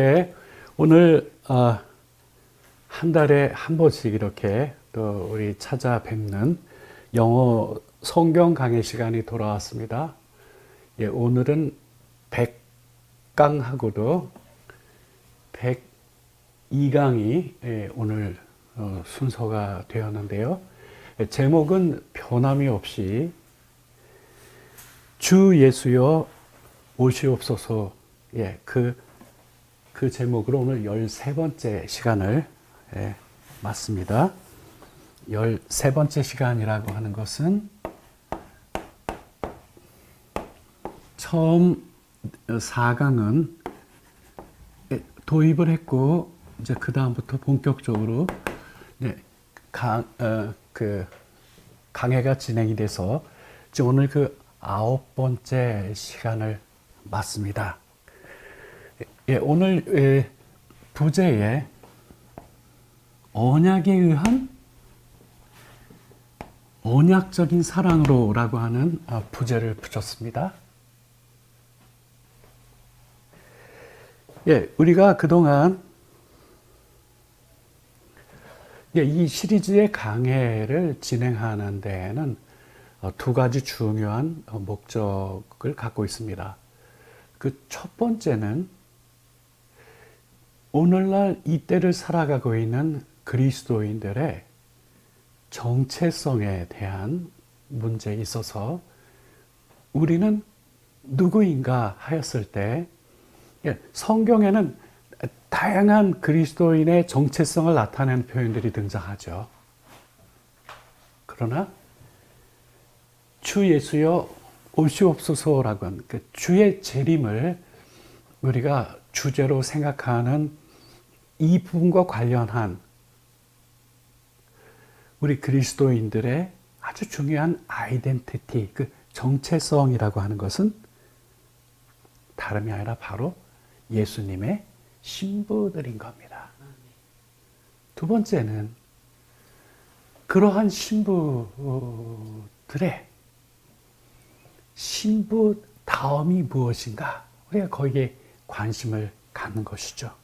네, 오늘 한 달에 한 번씩 이렇게 또 우리 찾아뵙는 영어 성경 강의 시간이 돌아왔습니다. 예, 오늘은 100강하고도 102강이 오늘 순서가 되었는데요. 제목은 변함이 없이 주 예수여 오시옵소서. 예, 그 제목으로 오늘 13번째 시간을 맞습니다. 13번째 시간이라고 하는 것은 처음 4강은 도입을 했고 이제 그 다음부터 본격적으로 강해가 진행이 돼서 이제 오늘 그 9번째 시간을 맞습니다. 예, 오늘 부제에 언약에 의한 언약적인 사랑으로라고 하는 부제를 붙였습니다. 예, 우리가 그동안 이 시리즈의 강해를 진행하는 데에는 두 가지 중요한 목적을 갖고 있습니다. 그 첫 번째는 오늘날 이때를 살아가고 있는 그리스도인들의 정체성에 대한 문제에 있어서 우리는 누구인가 하였을 때 성경에는 다양한 그리스도인의 정체성을 나타내는 표현들이 등장하죠. 그러나 주 예수여 오시옵소서라고 하는 그 주의 재림을 우리가 주제로 생각하는 이 부분과 관련한 우리 그리스도인들의 아주 중요한 아이덴티티, 그 정체성이라고 하는 것은 다름이 아니라 바로 예수님의 신부들인 겁니다. 두 번째는 그러한 신부들의 신부다움이 무엇인가? 우리가 거기에 관심을 갖는 것이죠.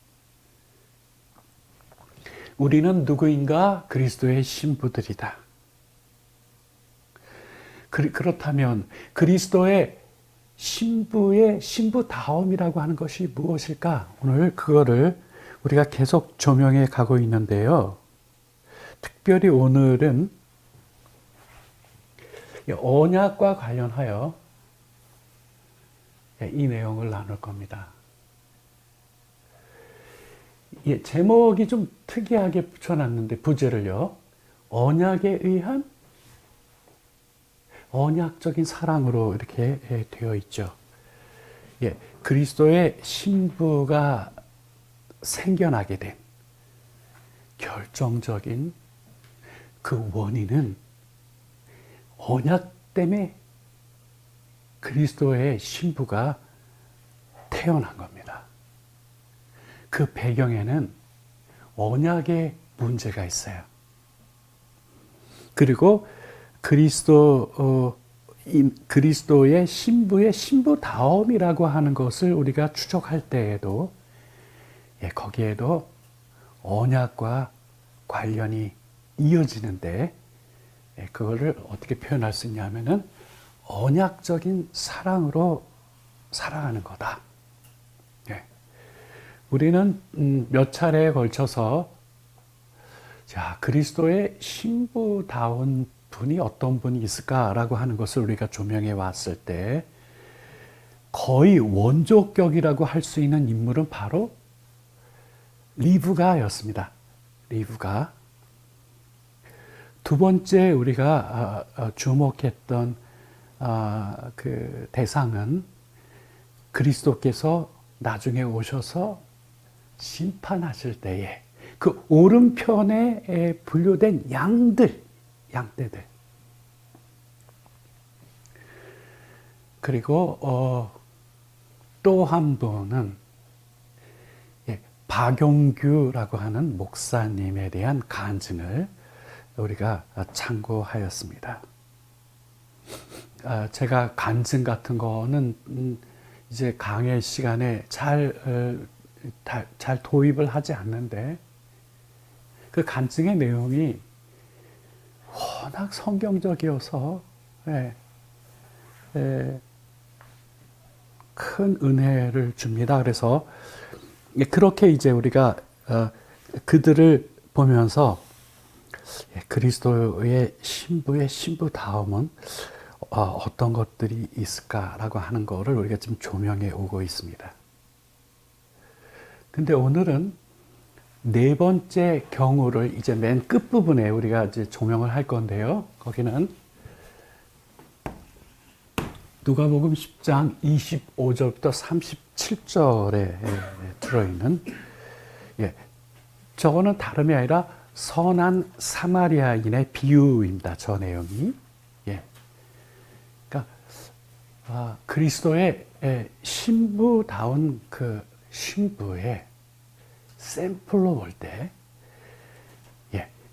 우리는 누구인가? 그리스도의 신부들이다. 그렇다면 그리스도의 신부의 신부다움이라고 하는 것이 무엇일까? 오늘 그거를 우리가 계속 조명해 가고 있는데요. 특별히 오늘은 언약과 관련하여 이 내용을 나눌 겁니다. 제목이 좀 특이하게 붙여놨는데 부제를요. 언약에 의한 언약적인 사랑으로 이렇게 되어 있죠. 그리스도의 신부가 생겨나게 된 결정적인 그 원인은 언약 때문에 그리스도의 신부가 태어난 겁니다. 그 배경에는 언약의 문제가 있어요. 그리고 그리스도의 신부의 신부다움이라고 하는 것을 우리가 추적할 때에도 거기에도 언약과 관련이 이어지는데 그거를 어떻게 표현할 수 있냐면은 언약적인 사랑으로 살아가는 거다. 우리는 몇 차례에 걸쳐서 그리스도의 신부다운 분이 어떤 분이 있을까라고 하는 것을 우리가 조명해 왔을 때 거의 원조격이라고 할 수 있는 인물은 바로 리브가였습니다. 리브가. 두 번째 우리가 주목했던 그 대상은 그리스도께서 나중에 오셔서 심판하실 때에 그 오른편에 분류된 양떼들. 그리고 또 한 분은 박용규라고 하는 목사님에 대한 간증을 우리가 참고하였습니다. 제가 간증 같은 거는 이제 강의 시간에 잘 잘 도입을 하지 않는데 그 간증의 내용이 워낙 성경적이어서 예, 예, 큰 은혜를 줍니다. 그래서 그렇게 이제 우리가 그들을 보면서 그리스도의 신부의 신부다움은 어떤 것들이 있을까라고 하는 것을 우리가 지금 조명해 오고 있습니다. 근데 오늘은 네 번째 경우를 이제 맨 끝부분에 우리가 이제 조명을 할 건데요. 거기는 누가복음 10장 25절부터 37절에 들어있는 저거는 다름이 아니라 선한 사마리아인의 비유입니다. 저 내용이. 그러니까 그리스도의 신부다운 그 신부의 샘플로 볼 때,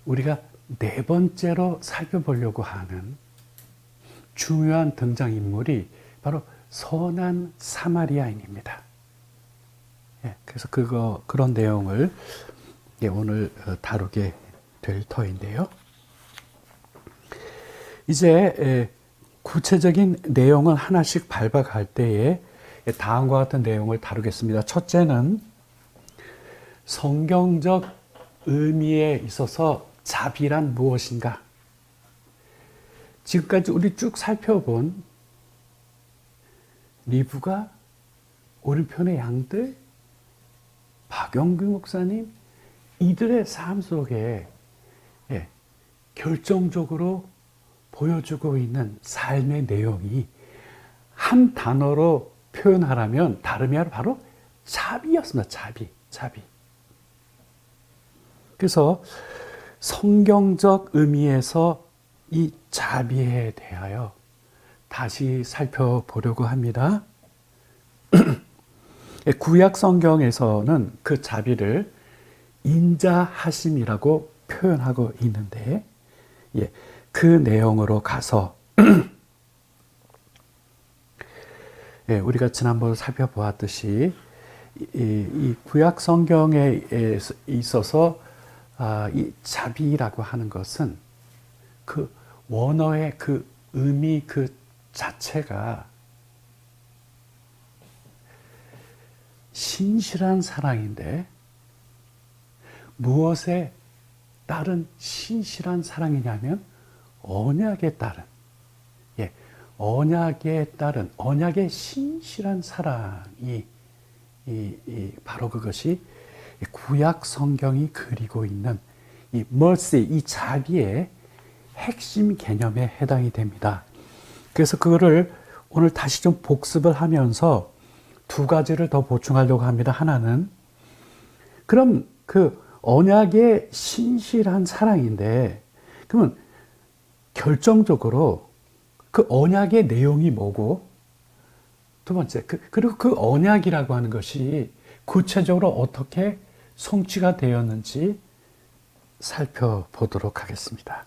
우리가 네 번째로 살펴보려고 하는 중요한 등장인물이 바로 선한 사마리아인입니다. 그래서 그런 내용을 오늘 다루게 될 터인데요. 이제 구체적인 내용을 하나씩 밟아갈 때에 다음과 같은 내용을 다루겠습니다. 첫째는 성경적 의미에 있어서 자비란 무엇인가? 지금까지 우리 쭉 살펴본 리브가, 오른편의 양들, 박영규 목사님, 이들의 삶 속에 결정적으로 보여주고 있는 삶의 내용이 한 단어로 표현하라면 다름이 아니라 바로 자비였습니다. 자비. 그래서 성경적 의미에서 이 자비에 대하여 다시 살펴보려고 합니다. 구약 성경에서는 그 자비를 인자하심이라고 표현하고 있는데, 그 내용으로 가서 우리가 지난번 살펴보았듯이 이 구약 성경에 있어서 이 자비라고 하는 것은 그 원어의 그 의미 그 자체가 신실한 사랑인데, 무엇에 따른 신실한 사랑이냐면 언약에 따른, 언약의 신실한 사랑이 바로 그것이 구약 성경이 그리고 있는 이 mercy, 이 자비의 핵심 개념에 해당이 됩니다. 그래서 그거를 오늘 다시 좀 복습을 하면서 두 가지를 더 보충하려고 합니다. 하나는, 그럼 그 언약의 신실한 사랑인데, 그러면 결정적으로 그 언약의 내용이 뭐고, 두 번째, 그리고 그 언약이라고 하는 것이 구체적으로 어떻게 성취가 되었는지 살펴보도록 하겠습니다.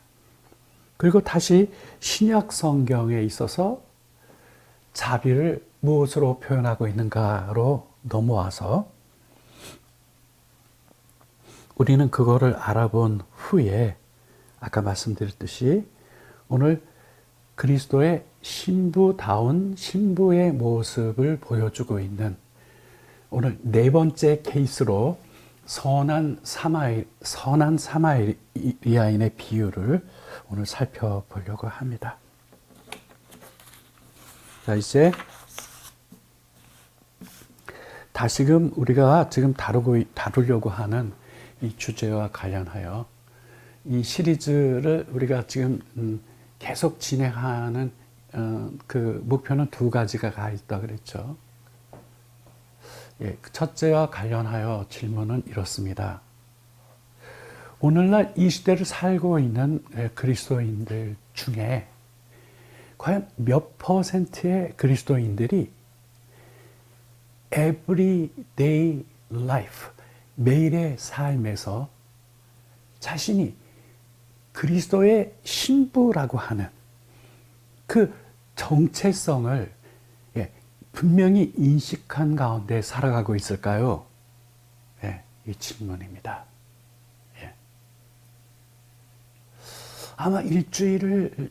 그리고 다시 신약 성경에 있어서 자비를 무엇으로 표현하고 있는가로 넘어와서 우리는 그거를 알아본 후에 아까 말씀드렸듯이 오늘 그리스도의 신부다운 신부의 모습을 보여주고 있는 오늘 네 번째 케이스로 선한 사마리아인의 비유를 오늘 살펴보려고 합니다. 자, 이제 다시금 우리가 지금 다루려고 하는 이 주제와 관련하여 이 시리즈를 우리가 지금 계속 진행하는 그 목표는 두 가지가 가 있다 그랬죠. 첫째와 관련하여 질문은 이렇습니다. 오늘날 이 시대를 살고 있는 그리스도인들 중에 과연 몇 퍼센트의 그리스도인들이 everyday life, 매일의 삶에서 자신이 그리스도의 신부라고 하는 그 정체성을 분명히 인식한 가운데 살아가고 있을까요? 이 질문입니다. 예. 아마 일주일을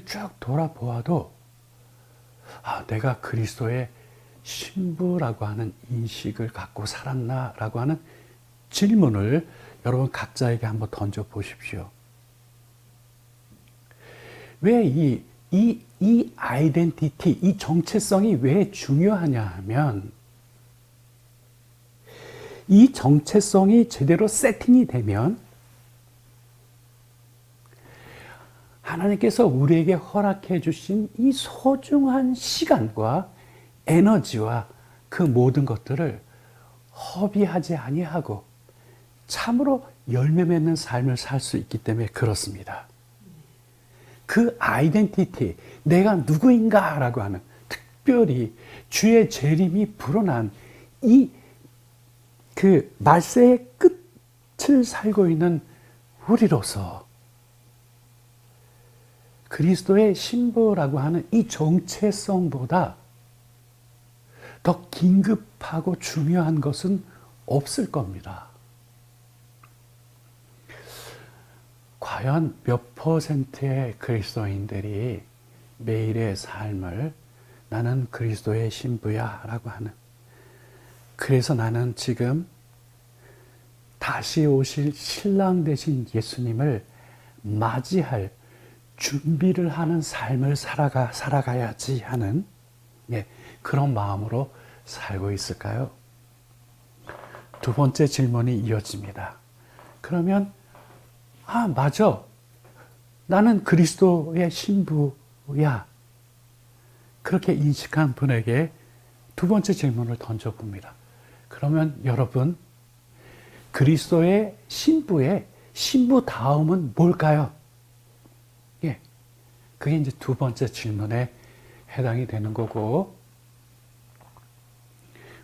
쭉 돌아보아도 내가 그리스도의 신부라고 하는 인식을 갖고 살았나라고 하는 질문을 여러분 각자에게 한번 던져 보십시오. 왜 이 아이덴티티, 이 정체성이 왜 중요하냐 하면, 이 정체성이 제대로 세팅이 되면 하나님께서 우리에게 허락해 주신 이 소중한 시간과 에너지와 그 모든 것들을 허비하지 아니하고 참으로 열매 맺는 삶을 살 수 있기 때문에 그렇습니다. 그 아이덴티티, 내가 누구인가라고 하는, 특별히 주의 재림이 불어난 그 말세의 끝을 살고 있는 우리로서 그리스도의 신부라고 하는 이 정체성보다 더 긴급하고 중요한 것은 없을 겁니다. 과연 몇 퍼센트의 그리스도인들이 매일의 삶을 나는 그리스도의 신부야 라고 하는, 그래서 나는 지금 다시 오실 신랑 되신 예수님을 맞이할 준비를 하는 삶을 살아가야지 하는 그런 마음으로 살고 있을까요? 두 번째 질문이 이어집니다. 그러면 맞아. 나는 그리스도의 신부야. 그렇게 인식한 분에게 두 번째 질문을 던져봅니다. 그러면 여러분, 그리스도의 신부의 신부다움은 뭘까요? 그게 이제 두 번째 질문에 해당이 되는 거고,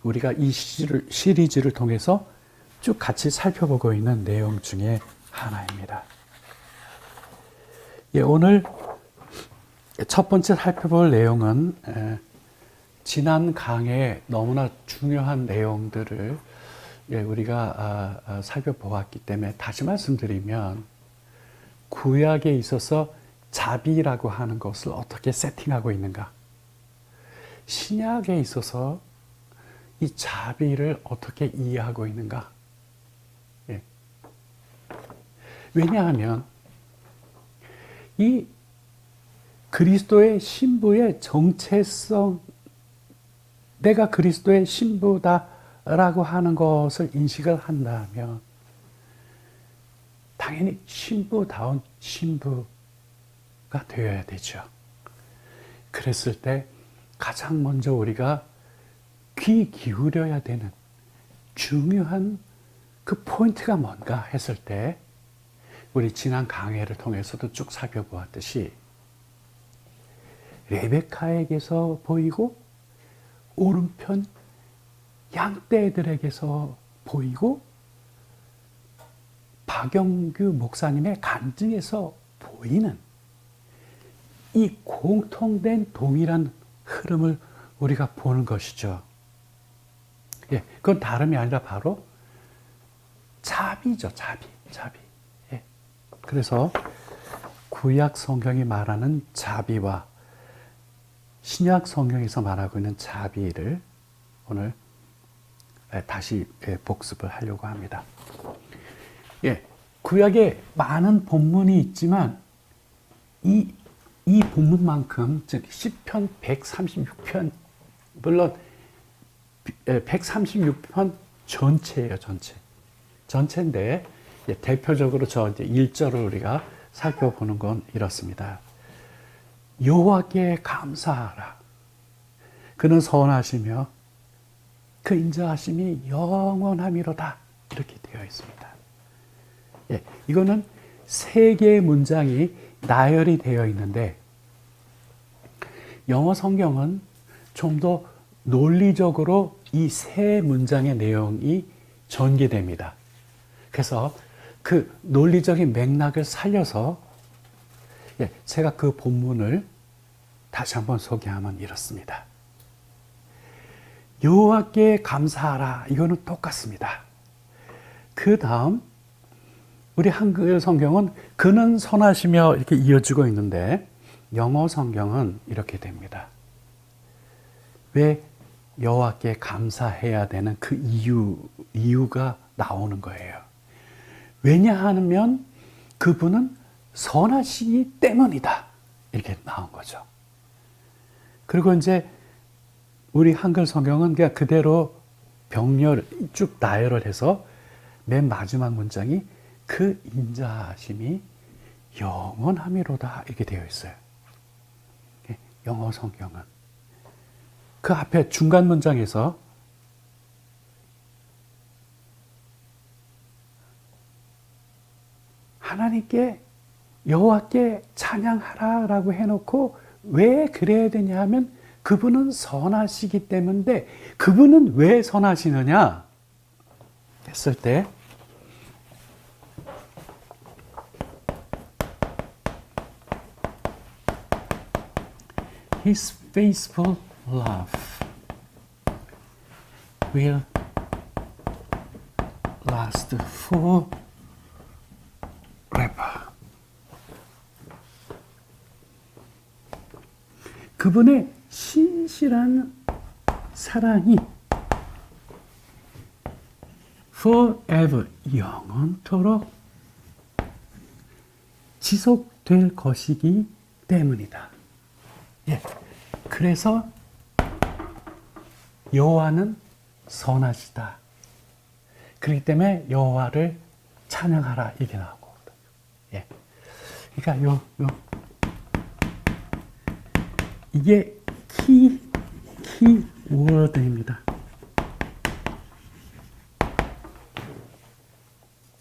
우리가 이 시리즈를 통해서 쭉 같이 살펴보고 있는 내용 중에 하나입니다. 오늘 첫 번째 살펴볼 내용은 지난 강의 너무나 중요한 내용들을 우리가 살펴보았기 때문에 다시 말씀드리면, 구약에 있어서 자비라고 하는 것을 어떻게 세팅하고 있는가, 신약에 있어서 이 자비를 어떻게 이해하고 있는가. 왜냐하면 이 그리스도의 신부의 정체성, 내가 그리스도의 신부다라고 하는 것을 인식을 한다면 당연히 신부다운 신부가 되어야 되죠. 그랬을 때 가장 먼저 우리가 귀 기울여야 되는 중요한 그 포인트가 뭔가 했을 때, 우리 지난 강해를 통해서도 쭉 살펴보았듯이 레베카에게서 보이고 오른편 양떼들에게서 보이고 박영규 목사님의 간증에서 보이는 이 공통된 동일한 흐름을 우리가 보는 것이죠. 그건 다름이 아니라 바로 자비죠. 자비. 그래서 구약 성경이 말하는 자비와 신약 성경에서 말하고 있는 자비를 오늘 다시 복습을 하려고 합니다. 구약에 많은 본문이 있지만 이 본문만큼, 즉 시편 136편, 물론 136편 전체예요. 전체인데 대표적으로 저 이제 1절을 우리가 살펴보는 건 이렇습니다. 여호와께 감사하라. 그는 선하시며 그 인자하심이 영원함이로다. 이렇게 되어 있습니다. 이거는 세 개의 문장이 나열이 되어 있는데, 영어 성경은 좀 더 논리적으로 이 세 문장의 내용이 전개됩니다. 그래서 그 논리적인 맥락을 살려서 제가 그 본문을 다시 한번 소개하면 이렇습니다. 여호와께 감사하라. 이거는 똑같습니다. 그 다음 우리 한글 성경은 그는 선하시며 이렇게 이어지고 있는데 영어 성경은 이렇게 됩니다. 왜 여호와께 감사해야 되는 그 이유가 나오는 거예요. 왜냐하면 그분은 선하시기 때문이다. 이렇게 나온 거죠. 그리고 이제 우리 한글 성경은 그냥 그대로 병렬 쭉 나열을 해서 맨 마지막 문장이 그 인자하심이 영원함이로다 이렇게 되어 있어요. 영어 성경은 그 앞에 중간 문장에서 하나님께 여호와께 찬양하라라고 해놓고 왜 그래야 되냐 하면 그분은 선하시기 때문인데 그분은 왜 선하시느냐 했을 때 His faithful love will last forever. 그분의 신실한 사랑이 forever, 영원토록 지속될 것이기 때문이다. 예, 그래서 여호와는 선하시다. 그렇기 때문에 여호와를 찬양하라 이게 나오고, 예, 그러니까 이게 키워드입니다.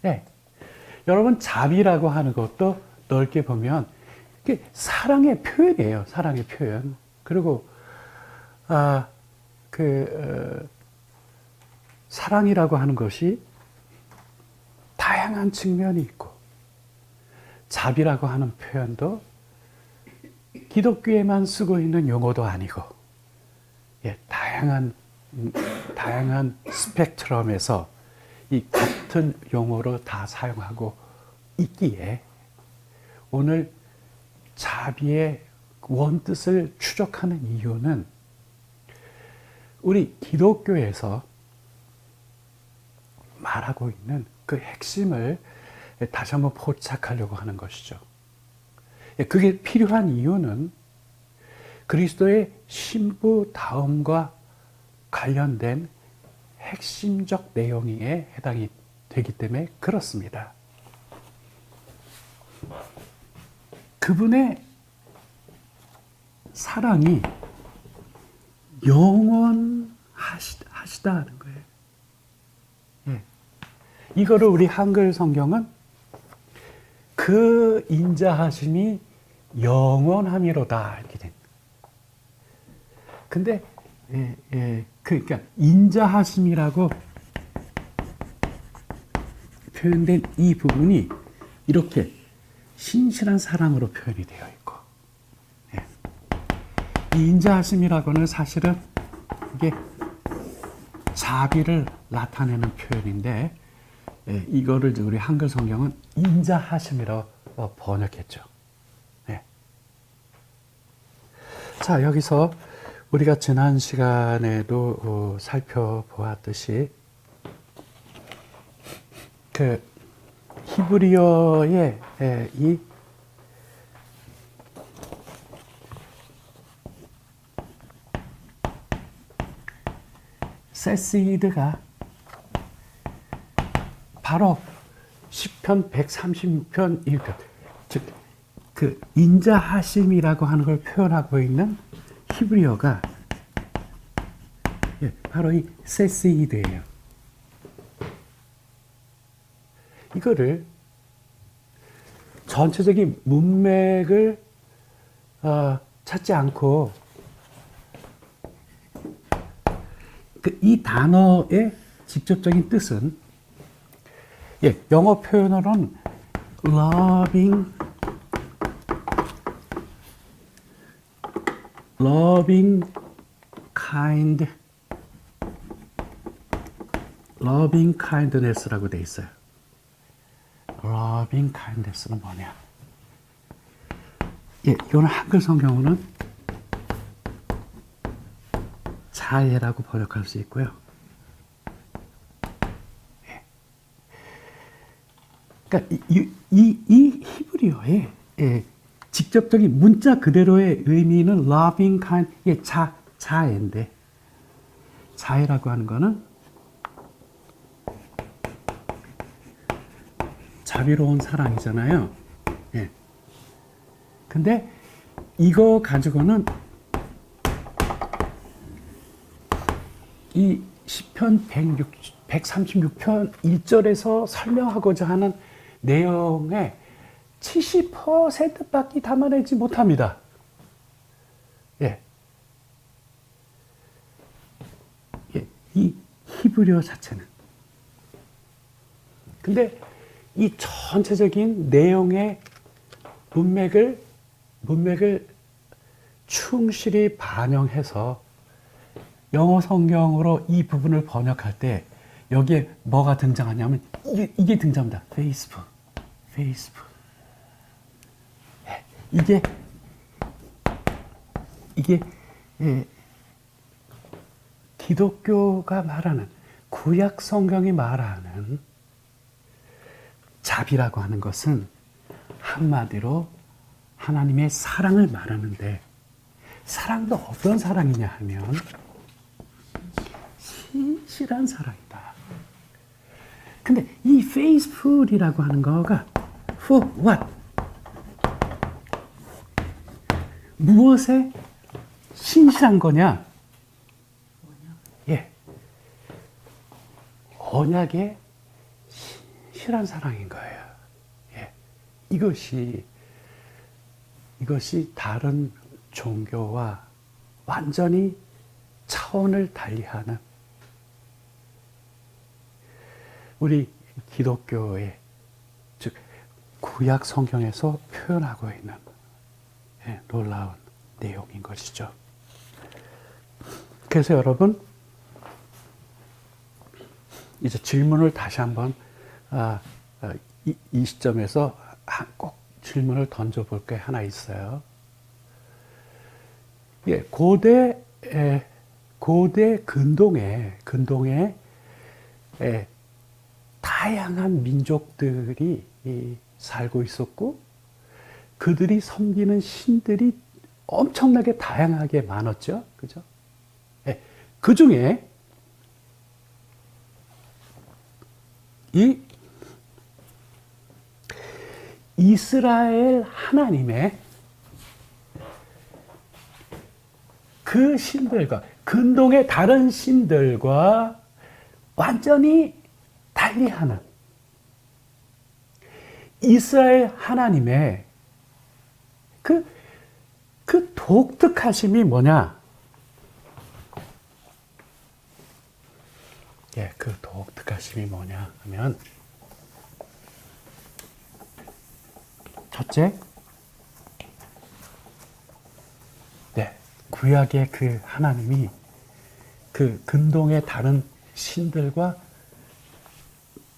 네. 여러분, 자비라고 하는 것도 넓게 보면 이게 사랑의 표현이에요. 사랑의 표현. 그리고 사랑이라고 하는 것이 다양한 측면이 있고, 자비라고 하는 표현도 기독교에만 쓰고 있는 용어도 아니고, 예, 다양한 스펙트럼에서 이 같은 용어로 다 사용하고 있기에 오늘 자비의 원뜻을 추적하는 이유는 우리 기독교에서 말하고 있는 그 핵심을 다시 한번 포착하려고 하는 것이죠. 그게 필요한 이유는 그리스도의 신부다움과 관련된 핵심적 내용에 해당이 되기 때문에 그렇습니다. 그분의 사랑이 영원하시다는 거예요. 예. 이거를 우리 한글 성경은 그 인자하심이 영원함이로다 이렇게 됩니다. 근데 그러니까 인자하심이라고 표현된 이 부분이 이렇게 신실한 사랑으로 표현이 되어 있고, 예. 이 인자하심이라고는 사실은 이게 자비를 나타내는 표현인데, 예, 이거를 우리 한글 성경은 인자하심이라고 번역했죠. 예. 자, 여기서 우리가 지난 시간에도 살펴보았듯이 그 히브리어의 이 세시드가 바로 시편 136편 1편, 즉 그 인자하심이라고 하는 걸 표현하고 있는 히브리어가, 예, 바로 이 세시드예요. 이거를 전체적인 문맥을 찾지 않고 이 단어의 직접적인 뜻은, 예, 영어 표현으로는 loving kind loving kindness라고 돼 있어요. loving kindness는 뭐냐? 예, 이거는 한글 성경으로는 자애라고 번역할 수 있고요. 예. 그러니까 이 히브리어의 예, 직접적인 문자 그대로의 의미는 loving kind, 예, 자애인데 자애라고 하는 거는 자비로운 사랑이잖아요. 예. 근데 이거 가지고는 이 시편 136편 1절에서 설명하고자 하는 내용의 70%밖에 담아내지 못합니다. 예. 예. 이 히브리어 자체는. 근데 이 전체적인 내용의 문맥을 충실히 반영해서 영어 성경으로 이 부분을 번역할 때 여기에 뭐가 등장하냐면 이게 등장합니다. 페이스북. 예, 이게 예, 기독교가 말하는 구약 성경이 말하는 자비라고 하는 것은 한마디로 하나님의 사랑을 말하는데 사랑도 어떤 사랑이냐 하면 신실한 사랑이다. 근데 이 faithful이라고 하는 거가 for what? 무엇에 신실한 거냐? 예. 언약에 신실한 사랑인 거예요. 예. 이것이 다른 종교와 완전히 차원을 달리하는 우리 기독교의 즉 구약 성경에서 표현하고 있는 놀라운 내용인 것이죠. 그래서 여러분 이제 질문을 다시 한번 이 시점에서 꼭 질문을 던져볼 게 하나 있어요. 예, 고대 근동에 다양한 민족들이 살고 있었고 그들이 섬기는 신들이 엄청나게 다양하게 많았죠. 그죠? 예, 그 중에 이 이스라엘 하나님의 그 신들과 근동의 다른 신들과 완전히 달리하는 이스라엘 하나님의 그 독특하심이 뭐냐? 예, 그 독특하심이 뭐냐 하면 첫째, 네, 구약의 그 하나님이 그 근동의 다른 신들과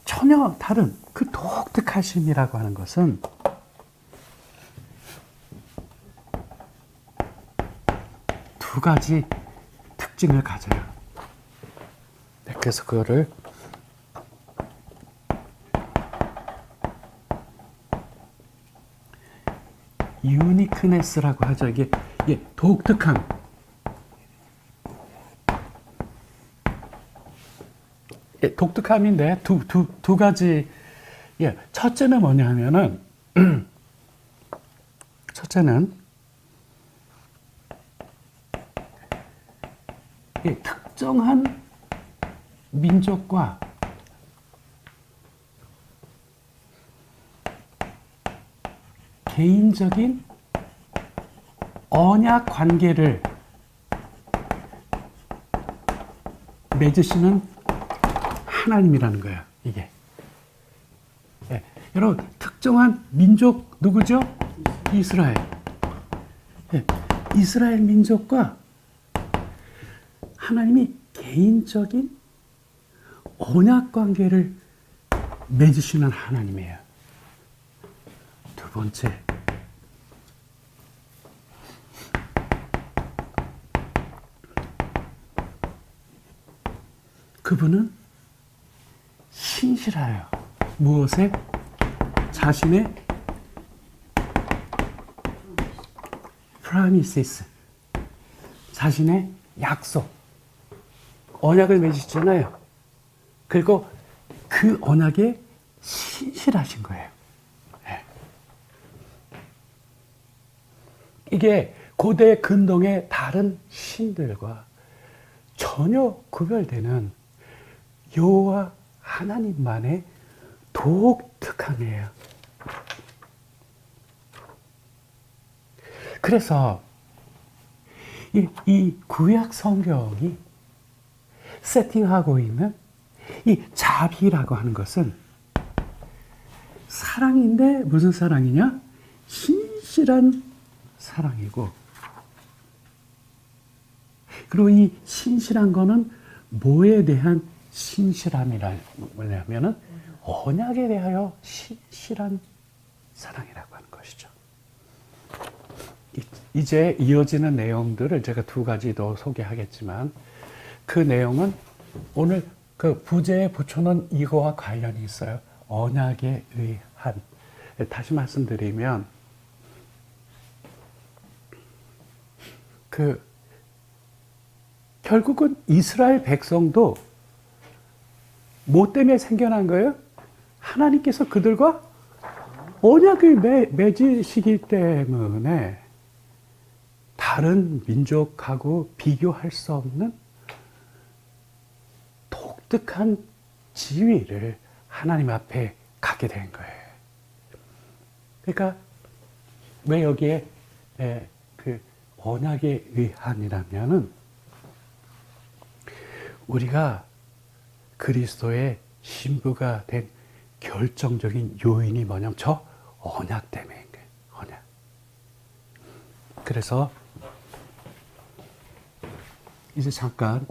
전혀 다른 그 독특하심이라고 하는 것은 두 가지 특징을 가져요. 네, 그래서 그거를 유니크네스라고 하죠. 이게 독특함. 예, 독특함인데 두 가지. 예, 첫째는 뭐냐 하면은 첫째는 특정한 민족과 개인적인 언약 관계를 맺으시는 하나님이라는 거예요. 이게. 예, 여러분 특정한 민족 누구죠? 이스라엘. 예, 이스라엘 민족과 하나님이 개인적인 언약 관계를 맺으시는 하나님이에요. 두 번째, 그분은 신실해요. 무엇에? 자신의 promises, 자신의 약속, 언약을 맺으시잖아요. 그리고 그 언약에 신실하신 거예요. 네. 이게 고대 근동의 다른 신들과 전혀 구별되는 여호와 하나님만의 독특한 예요. 그래서 이 구약 성경이 세팅하고 있는 이 자비라고 하는 것은 사랑인데 무슨 사랑이냐? 신실한 사랑이고, 그리고 이 신실한 거는 뭐에 대한 신실함이라냐면은 언약에 대하여 신실한 사랑이라고 하는 것이죠. 이제 이어지는 내용들을 제가 두 가지 더 소개하겠지만, 그 내용은 오늘 그 부제에 붙여놓은 이거와 관련이 있어요. 언약에 의한. 다시 말씀드리면, 결국은 이스라엘 백성도 뭐 때문에 생겨난 거예요? 하나님께서 그들과 언약을 맺으시기 때문에 다른 민족하고 비교할 수 없는 독특한 지위를 하나님 앞에 갖게 된 거예요. 그러니까 왜 여기에 그 언약에 의한이라면은 우리가 그리스도의 신부가 된 결정적인 요인이 뭐냐면 저 언약 때문인 거예요. 언약. 그래서 이제 잠깐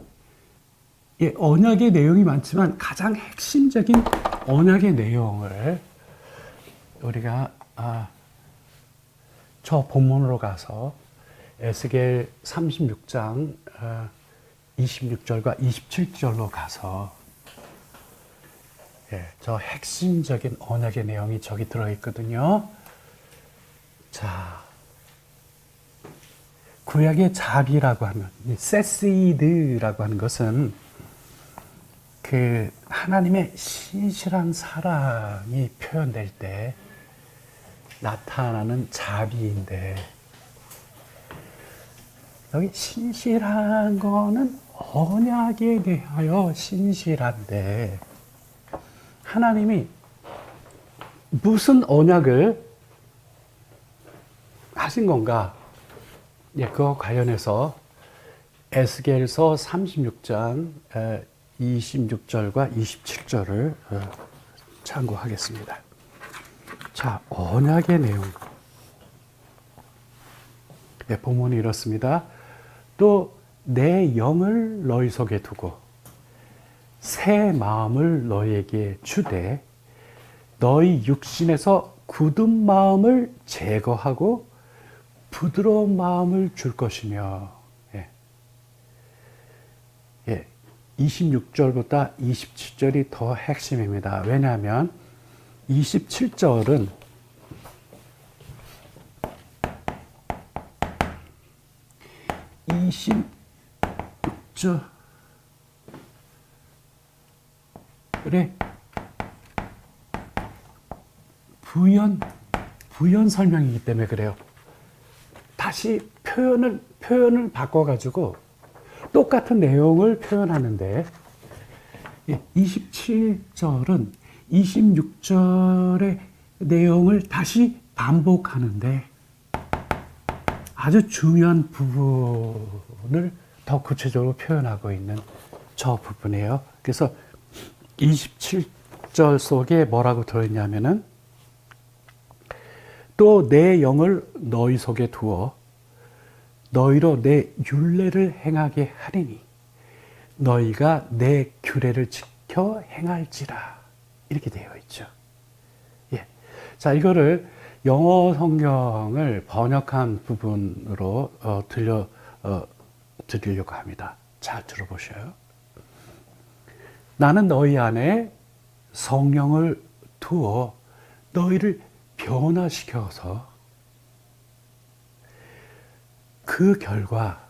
언약의 내용이 많지만 가장 핵심적인 언약의 내용을 우리가 저 본문으로 가서 에스겔 36장 26절과 27절로 가서 저 핵심적인 언약의 내용이 저기 들어있거든요. 자, 구약의 자비라고 하면, 세시드라고 하는 것은 그 하나님의 신실한 사랑이 표현될 때 나타나는 자비인데, 여기 신실한 거는 언약에 대하여 신실한데, 하나님이 무슨 언약을 하신 건가? 그와 관련해서 에스겔서 36장 26절과 27절을 참고하겠습니다. 자, 언약의 내용. 본문이 이렇습니다. 또 내 영을 너희 속에 두고 새 마음을 너희에게 주되 너희 육신에서 굳은 마음을 제거하고 부드러운 마음을 줄 것이며, 26절보다 27절이 더 핵심입니다. 왜냐하면 27절은 부연 설명이기 때문에 그래요. 다시 표현을 바꿔가지고 똑같은 내용을 표현하는데, 27절은 26절의 내용을 다시 반복하는데 아주 중요한 부분을 더 구체적으로 표현하고 있는 저 부분이에요. 그래서 27절 속에 뭐라고 들어있냐면은 또 내 영을 너희 속에 두어 너희로 내 율례를 행하게 하리니 너희가 내 규례를 지켜 행할지라 이렇게 되어 있죠. 예. 자, 이거를 영어 성경을 번역한 부분으로 드리려고 합니다. 잘 들어보셔요. 나는 너희 안에 성령을 두어 너희를 변화시켜서 그 결과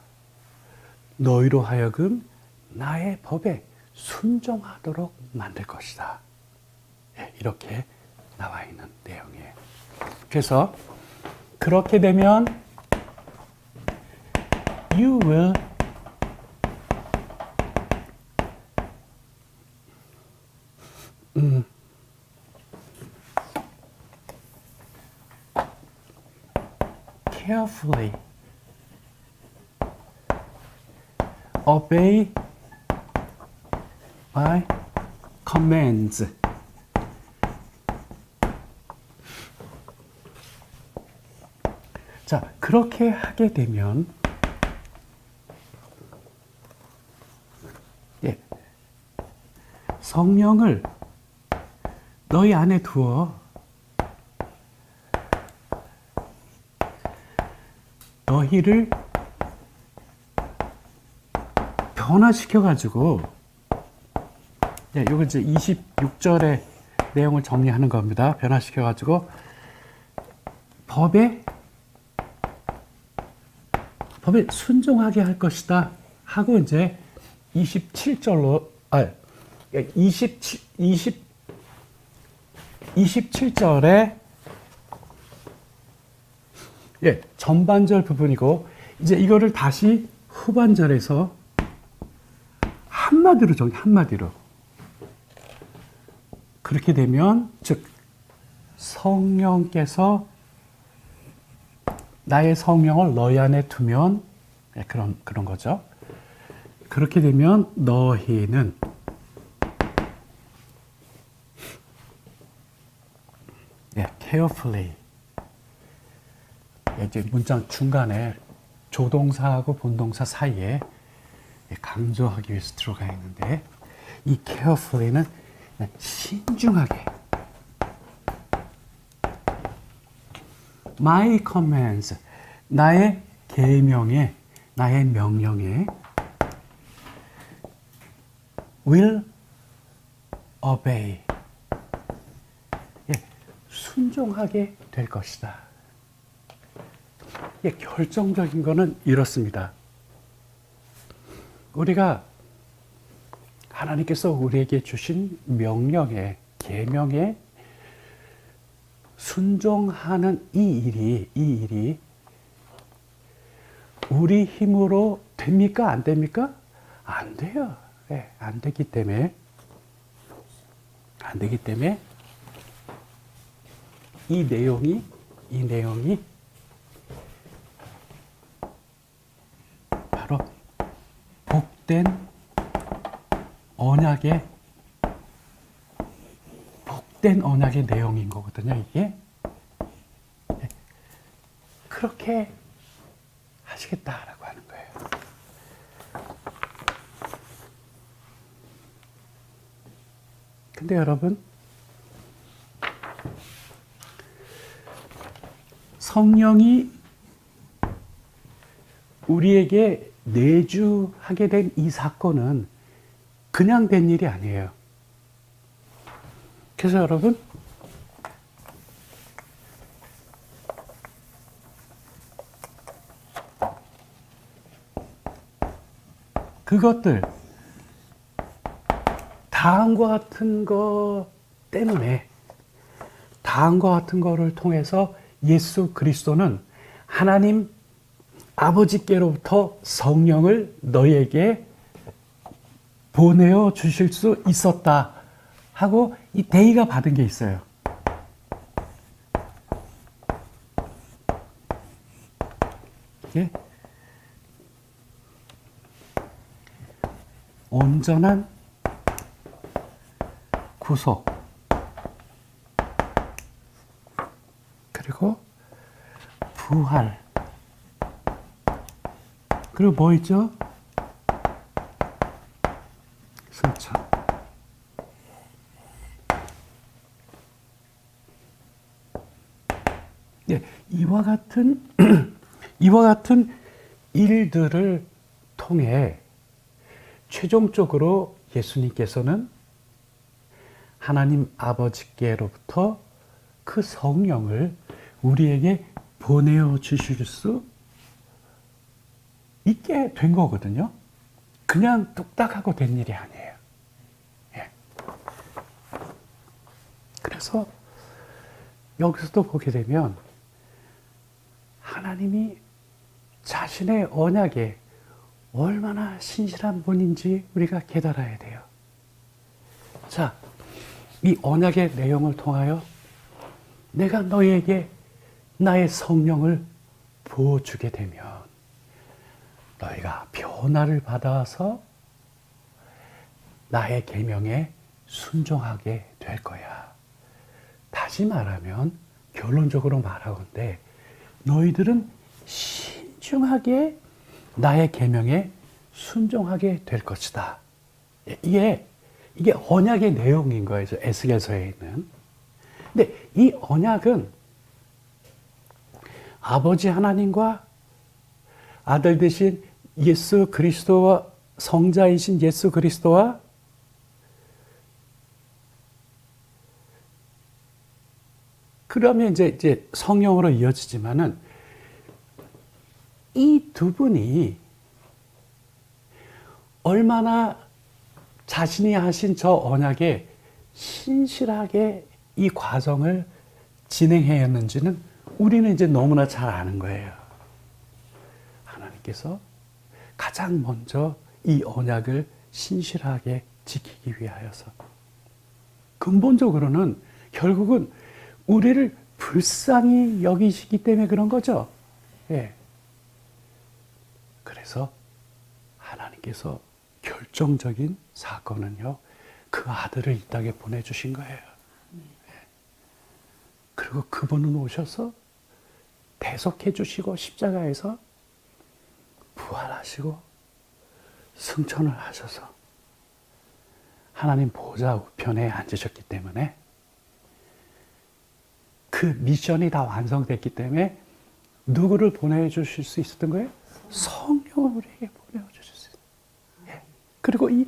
너희로 하여금 나의 법에 순종하도록 만들 것이다. 예, 이렇게 나와 있는 내용이에요. 그래서 그렇게 되면 you will carefully obey my commands. 자, 그렇게 하게 되면 예, 성령을 너희 안에 두어 너희를 변화시켜가지고, 예, 이거 이제 26절의 내용을 정리하는 겁니다. 변화시켜가지고 법에 순종하게 할 것이다 하고 이제 27절로 27절에 예, 전반절 부분이고 이제 이거를 다시 후반절에서 한마디로 정리, 한마디로. 그렇게 되면 즉 성령께서 나의 성령을 너희 안에 두면 예, 그런 거죠. 그렇게 되면 너희는 예, carefully 이제 문장 중간에 조동사하고 본동사 사이에 강조하기 위해서 들어가 있는데 이 carefully는 신중하게 my commands 나의 계명에 나의 명령에 will obey 예, 순종하게 될 것이다. 예, 결정적인 거는 이렇습니다. 우리가 하나님께서 우리에게 주신 명령에 계명에 순종하는 이 일이 우리 힘으로 됩니까? 안 됩니까? 안 돼요. 네, 안 되기 때문에 이 내용이 바로 복된 언약의 내용인 거거든요, 이게. 네. 그렇게 하시겠다라고 하는 거예요. 근데 여러분, 성령이 우리에게 내주하게 된 이 사건은 그냥 된 일이 아니에요. 그래서 여러분, 그것들 다음과 같은 거 때문에 다음과 같은 거를 통해서 예수 그리스도는 하나님 아버지께로부터 성령을 너희에게 보내어 주실 수 있었다 하고 이 대의가 받은 게 있어요. 예? 온전한 구속 그리고 부활 그리고 뭐 있죠? 승천. 예, 이와 같은 일들을 통해 최종적으로 예수님께서는 하나님 아버지께로부터 그 성령을 우리에게 보내어 주실 수 있게 된 거거든요. 그냥 뚝딱하고 된 일이 아니에요. 예. 그래서 여기서도 보게 되면 하나님이 자신의 언약에 얼마나 신실한 분인지 우리가 깨달아야 돼요. 자, 이 언약의 내용을 통하여 내가 너희에게 나의 성령을 부어주게 되면 너희가 변화를 받아서 나의 계명에 순종하게 될 거야. 다시 말하면 결론적으로 말하건대 너희들은 신중하게 나의 계명에 순종하게 될 것이다. 이게 언약의 내용인 거예요. 에스겔서에 있는. 근데 이 언약은 아버지 하나님과 아들 되신 예수 그리스도와 성자이신 예수 그리스도와 그러면 이제 성령으로 이어지지만은 이 두 분이 얼마나 자신이 하신 저 언약에 신실하게 이 과정을 진행해왔는지는 우리는 이제 너무나 잘 아는 거예요. 하나님께서 가장 먼저 이 언약을 신실하게 지키기 위하여서 근본적으로는 결국은 우리를 불쌍히 여기시기 때문에 그런 거죠. 예. 그래서 하나님께서 결정적인 사건은요, 그 아들을 이 땅에 보내주신 거예요. 예. 그리고 그분은 오셔서 대속해 주시고 십자가에서 부활하시고 승천을 하셔서 하나님 보좌 우편에 앉으셨기 때문에 그 미션이 다 완성됐기 때문에 누구를 보내주실 수 있었던 거예요? 성령을 우리에게 보내주실 수 있어요. 예. 그리고 이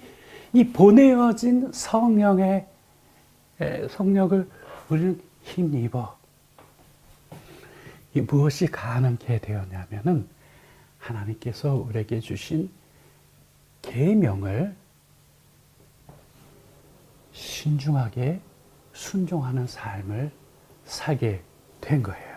보내어진 성령의 성령을 우리는 힘입어. 이 무엇이 가능하게 되었냐면은 하나님께서 우리에게 주신 계명을 신중하게 순종하는 삶을 살게 된 거예요.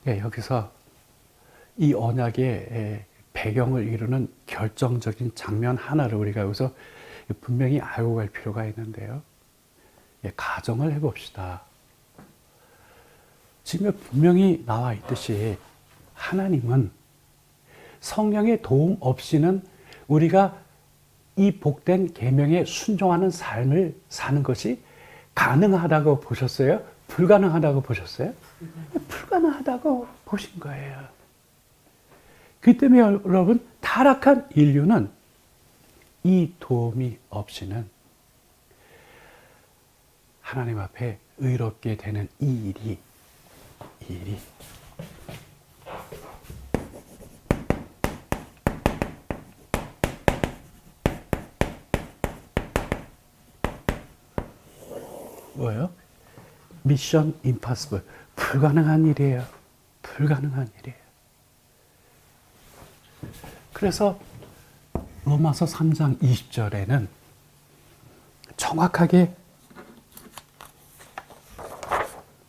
네, 여기서 이 언약의 배경을 이루는 결정적인 장면 하나를 우리가 여기서 분명히 알고 갈 필요가 있는데요. 가정을 해봅시다. 지금 분명히 나와 있듯이 하나님은 성령의 도움 없이는 우리가 이 복된 계명에 순종하는 삶을 사는 것이 가능하다고 보셨어요? 불가능하다고 보셨어요? 불가능하다고 보신 거예요. 그 때문에 여러분, 타락한 인류는 이 도움이 없이는 하나님 앞에 의롭게 되는 이 일이 뭐예요? 미션 임파서블. 불가능한 일이에요. 불가능한 일이에요. 그래서 로마서 3장 20절에는 정확하게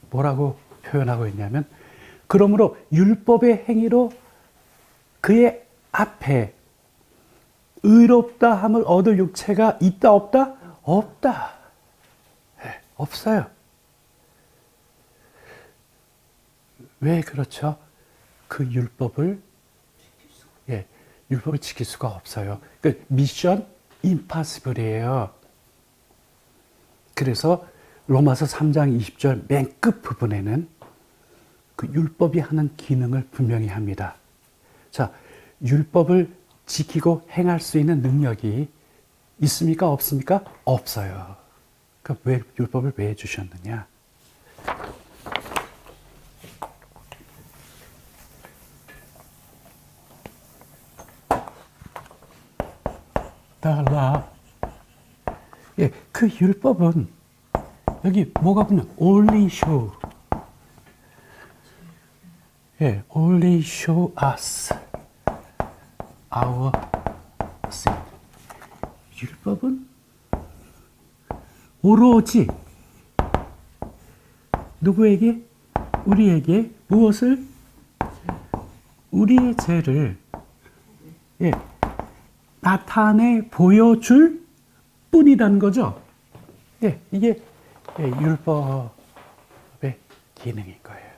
뭐라고 표현하고 있냐면, 그러므로 율법의 행위로 그의 앞에 의롭다 함을 얻을 육체가 있다 없다? 없다. 네, 없어요. 왜 그렇죠? 그 율법을 율법을 지킬 수가 없어요. 그 미션 임파서블이에요. 그래서 로마서 3장 20절 맨 끝 부분에는 그 율법이 하는 기능을 분명히 합니다. 자, 율법을 지키고 행할 수 있는 능력이 있습니까? 없습니까? 없어요. 그럼 왜 율법을 왜 주셨느냐? 달라. 예, 그 율법은 여기 뭐가 붙냐? Only show. 예, only show us our sin. 율법은 오로지 누구에게? 우리에게 무엇을? 우리의 죄를 예, 나타내 보여줄 뿐이라는 거죠. 예, 이게 예, 율법의 기능인 거예요.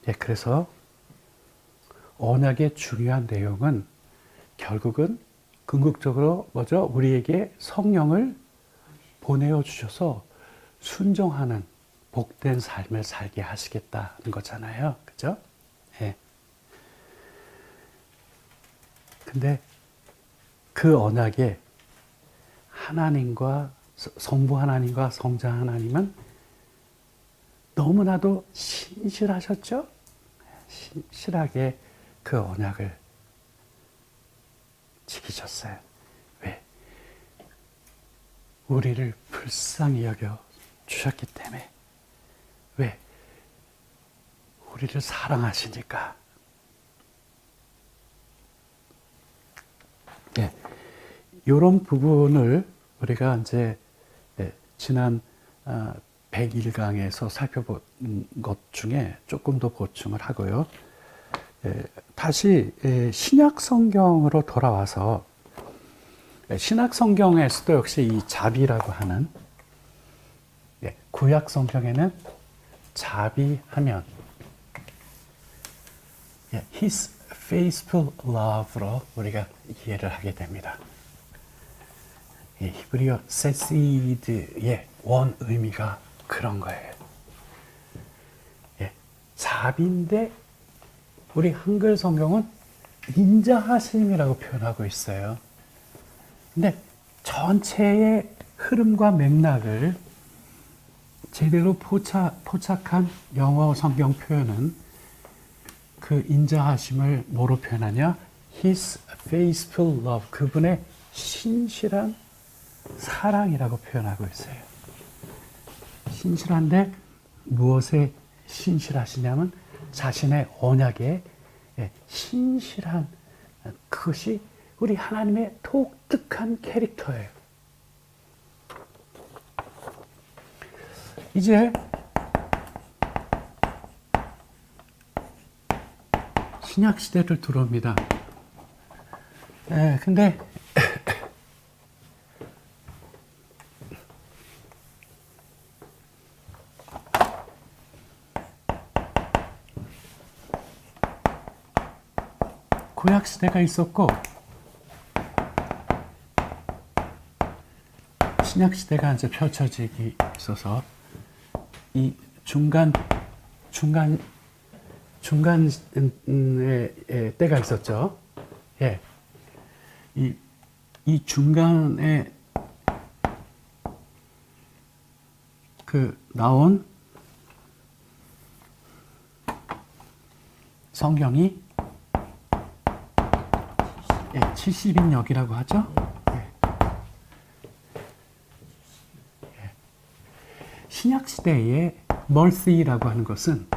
예, 그래서 언약의 중요한 내용은 결국은 궁극적으로 뭐죠? 우리에게 성령을 보내어 주셔서 순종하는 복된 삶을 살게 하시겠다는 거잖아요. 그죠? 예. 근데 그 언약에 하나님과 성부 하나님과 성자 하나님은 너무나도 신실하셨죠? 신실하게 그 언약을 지키셨어요. 왜? 우리를 불쌍히 여겨 주셨기 때문에. 왜? 우리를 사랑하시니까. 예, 이런 부분을 우리가 이제 지난 101강에서 살펴본 것 중에 조금 더 보충을 하고요. 다시 신약 성경으로 돌아와서 신약 성경에서도 역시 이 자비라고 하는 구약 성경에는 자비하면 His faithful love로 우리가 이해를 하게 됩니다. 히브리어 세시드의 원 의미가 그런 거예요. 자비인데 우리 한글 성경은 인자하심이라고 표현하고 있어요. 근데 전체의 흐름과 맥락을 제대로 포착한 영어 성경 표현은 그 인자하심을 뭐로 표현하냐? His faithful love, 그분의 신실한 사랑이라고 표현하고 있어요. 신실한데 무엇에 신실하시냐면 자신의 언약에 신실한, 그것이 우리 하나님의 독특한 캐릭터예요. 이제 신약 시대를 들어옵니다. 근데 구약 시대가 있었고 신약 시대가 이제 펼쳐지기 있어서 이 중간의 때가 있었죠. 예. 이 중간에 그 나온 성경이 70인역이라고 하죠. 신약 시대의 mercy라고 하는 것은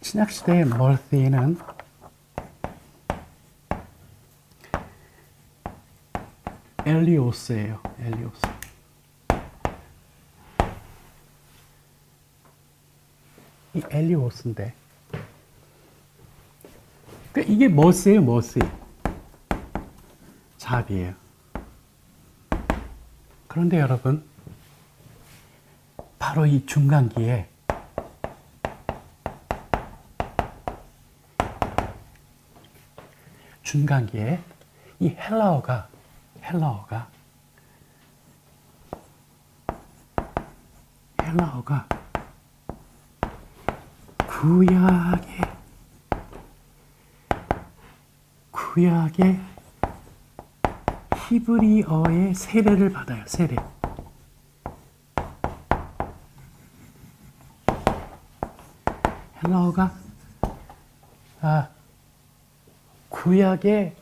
신약 시대의 mercy는 엘리오스예요. 엘리오스. 이 엘리오스인데 그러니까 이게 mercy예요. mercy. 자비예요. 그런데 여러분, 바로 이 중간기에 이 헬라어가 헬라어가 구약의 히브리어의 세례를 받아요. 세례. 헬라어가 구약의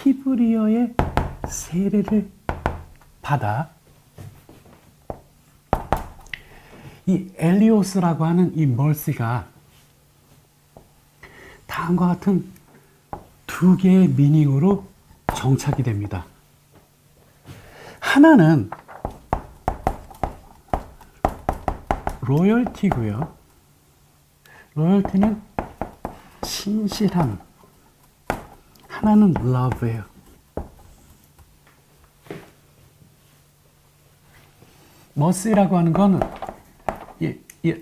히브리어의 세례를 받아 이 엘리오스라고 하는 이 멀시가 다음과 같은 두 개의 미닝으로 정착이 됩니다. 하나는 로열티고요. 로열티는 신실함. 하나는 love예요. 머시라고 하는 거는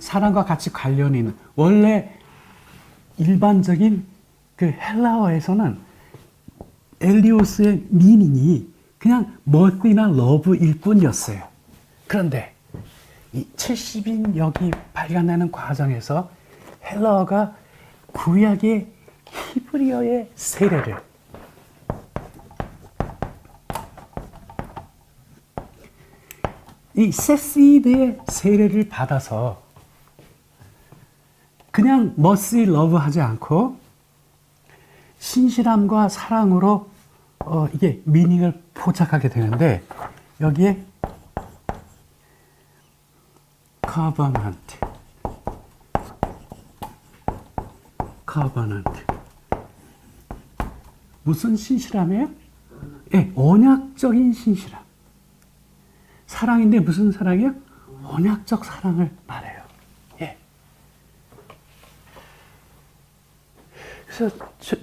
사랑과 같이 관련이 있는, 원래 일반적인 그 헬라어에서는 엘리오스의 미닝이 그냥 머시나 러브일 뿐이었어요. 그런데 이 70인역이 발간되는 과정에서 헬라어가 구약의 히브리어의 세례를 이 세시드의 세례를 받아서 그냥 머시 러브 하지 않고 신실함과 사랑으로 이게 미닝을 포착하게 되는데 여기에 covenant 무슨 신실함이에요? 예, 언약적인 신실함. 사랑인데 무슨 사랑이요? 언약적 사랑을 말해요. 예. 그래서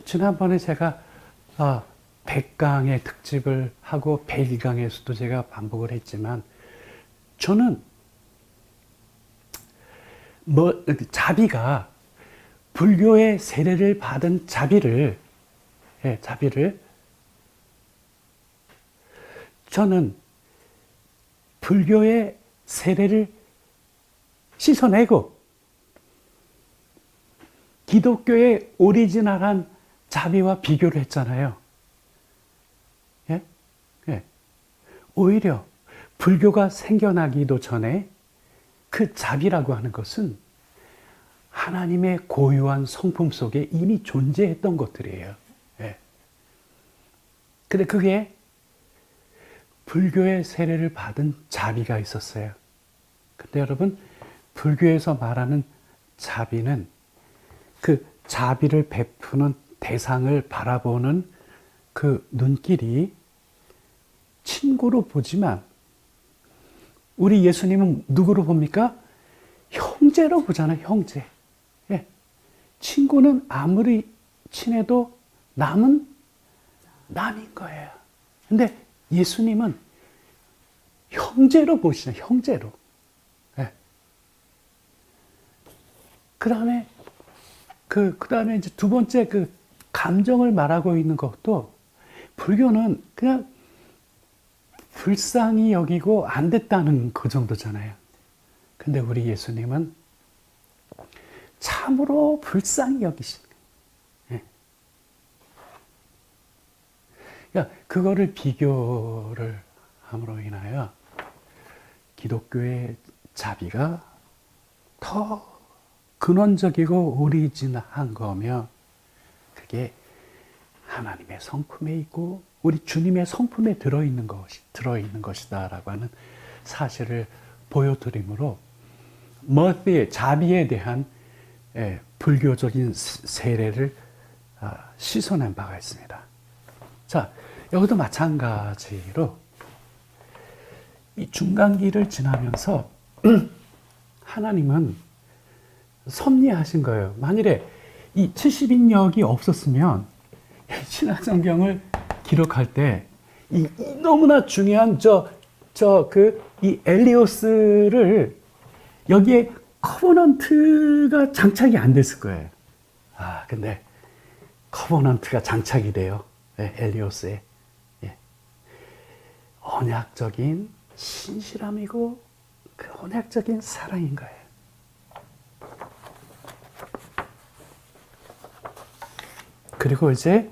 지난번에 제가 백강의 특집을 하고 백일강에서도 제가 반복을 했지만 저는 자비가 불교의 세례를 받은 자비를 저는 불교의 세례를 씻어내고 기독교의 오리지널한 자비와 비교를 했잖아요. 예? 예. 오히려 불교가 생겨나기도 전에 그 자비라고 하는 것은 하나님의 고유한 성품 속에 이미 존재했던 것들이에요. 예. 근데 그게 불교의 세례를 받은 자비가 있었어요. 근데 여러분, 불교에서 말하는 자비는 그 자비를 베푸는 대상을 바라보는 그 눈길이 친구로 보지만 우리 예수님은 누구로 봅니까? 형제로 보잖아요. 형제. 예. 친구는 아무리 친해도 남은 남인 거예요. 근데 예수님은 형제로 보시잖아요. 형제로. 예. 그 다음에 이제 두 번째 그 감정을 말하고 있는 것도 불교는 그냥 불쌍히 여기고 안 됐다는 그 정도잖아요. 근데 우리 예수님은 참으로 불쌍히 여기시는 거예요. 예. 그러니까 그거를 비교를 함으로 인하여 기독교의 자비가 더 근원적이고 오리지널한 거며 그게 하나님의 성품에 있고 우리 주님의 성품에 들어있는 것이다라고 하는 사실을 보여드리므로 머시의 자비에 대한 불교적인 세례를 씻어낸 바가 있습니다. 자, 여기도 마찬가지로 이 중간기를 지나면서 하나님은 섭리하신 거예요. 만일에 이 70인역이 없었으면 신약성경을 기록할 때 이 너무나 중요한 이 엘리오스를 여기에 커버넌트가 장착이 안 됐을 거예요. 근데 커버넌트가 장착이 돼요. 네, 엘리오스에. 예. 언약적인 신실함이고 그 언약적인 사랑인 거예요. 그리고 이제